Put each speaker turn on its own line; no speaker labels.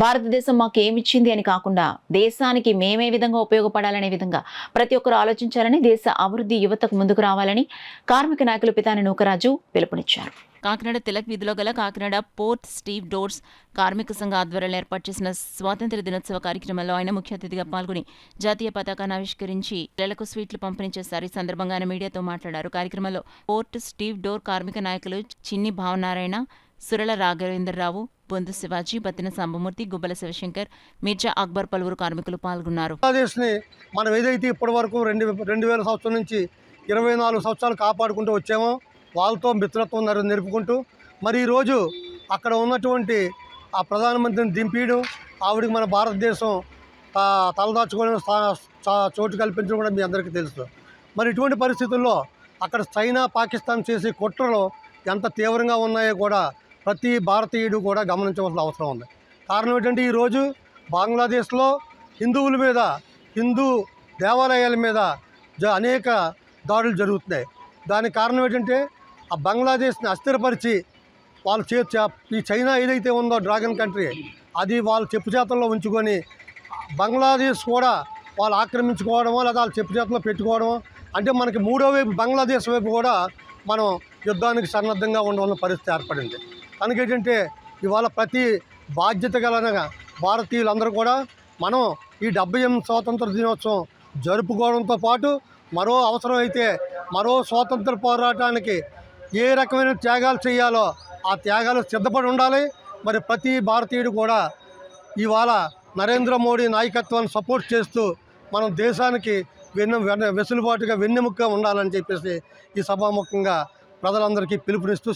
భారతదేశం మాకు ఏమిచ్చింది అని కాకుండా దేశానికి మేమే విధంగా ఉపయోగపడాలనే విధంగా ప్రతి ఒక్కరు ఆలోచించాలని, దేశ అభివృద్ధి యువతకు ముందుకు రావాలని కార్మిక నాయకులు పితాని నూకరాజు పిలుపునిచ్చారు. కాకినాడ తిలక్ వీధిలో గల కాకినాడ పోర్ట్ స్టీవ్ డోర్స్ కార్మిక సంఘ ఆధ్వర్యంలో ఏర్పాటు చేసిన స్వాతంత్ర దినోత్సవ కార్యక్రమంలో ఆయన ముఖ్య అతిథిగా పాల్గొని జాతీయ పతాకాన్ని ఆవిష్కరించి పిల్లలకు స్వీట్లు పంపిణీ చేశారు. ఈ సందర్భంగా ఆయన మీడియాతో మాట్లాడారు. కార్యక్రమంలో పోర్ట్ స్టీవ్ డోర్ కార్మిక నాయకులు చిన్ని భావనారాయణ, సురళ రాఘవేంద్రరావు, బొందు శివాజీ, బత్తిన సాంబమూర్తి, గుబ్బల శివశంకర్, మిర్జా అక్బర్ పలువురు కార్మికులు పాల్గొన్నారు.
మనం ఏదైతే ఇప్పటి వరకు 2000 సంవత్సరం నుంచి 24 సంవత్సరాలు కాపాడుకుంటూ వచ్చామో వాళ్ళతో మిత్రత్వం నిలుపుకుంటూ మరి ఈరోజు అక్కడ ఉన్నటువంటి ఆ ప్రధానమంత్రిని దింపేయడం, ఆవిడికి మన భారతదేశం తలదాచుకోవడం చోటు కల్పించడం కూడా మీ అందరికీ తెలుసు. మరి ఇటువంటి పరిస్థితుల్లో అక్కడ చైనా, పాకిస్తాన్ చేసే కుట్రలు ఎంత తీవ్రంగా ఉన్నాయో కూడా ప్రతి భారతీయుడు కూడా గమనించవలసిన అవసరం ఉంది. కారణం ఏంటంటే ఈరోజు బంగ్లాదేశ్లో హిందువుల మీద, హిందూ దేవాలయాల మీద అనేక దాడులు జరుగుతున్నాయి. దానికి కారణం ఏంటంటే ఆ బంగ్లాదేశ్ని అస్థిరపరిచి వాళ్ళు ఈ చైనా ఏదైతే ఉందో డ్రాగన్ కంట్రీ, అది వాళ్ళు చెప్పు చేతల్లో ఉంచుకొని బంగ్లాదేశ్ కూడా వాళ్ళు ఆక్రమించుకోవడమో లేదా వాళ్ళు చెప్పు చేతల్లో పెట్టుకోవడమో, అంటే మనకి మూడో వైపు బంగ్లాదేశ్ వైపు కూడా మనం యుద్ధానికి సన్నద్ధంగా ఉండవలసిన పరిస్థితి ఏర్పడింది. కనుక ఏంటంటే ఇవాళ ప్రతి బాధ్యత గల భారతీయులందరూ కూడా మనం ఈ 78 స్వాతంత్ర దినోత్సవం జరుపుకోవడంతో పాటు మరో అవసరం అయితే మరో స్వాతంత్ర పోరాటానికి ఏ రకమైన త్యాగాలు చేయాలో ఆ త్యాగాలు సిద్ధపడి ఉండాలి. మరి ప్రతి భారతీయుడు కూడా ఇవాళ నరేంద్ర మోడీ నాయకత్వాన్ని సపోర్ట్ చేస్తూ మనం దేశానికి వెసులుబాటుగా వెన్నెముకగా ఉండాలని చెప్పేసి ఈ సభాముఖంగా ప్రజలందరికీ పిలుపునిస్తూ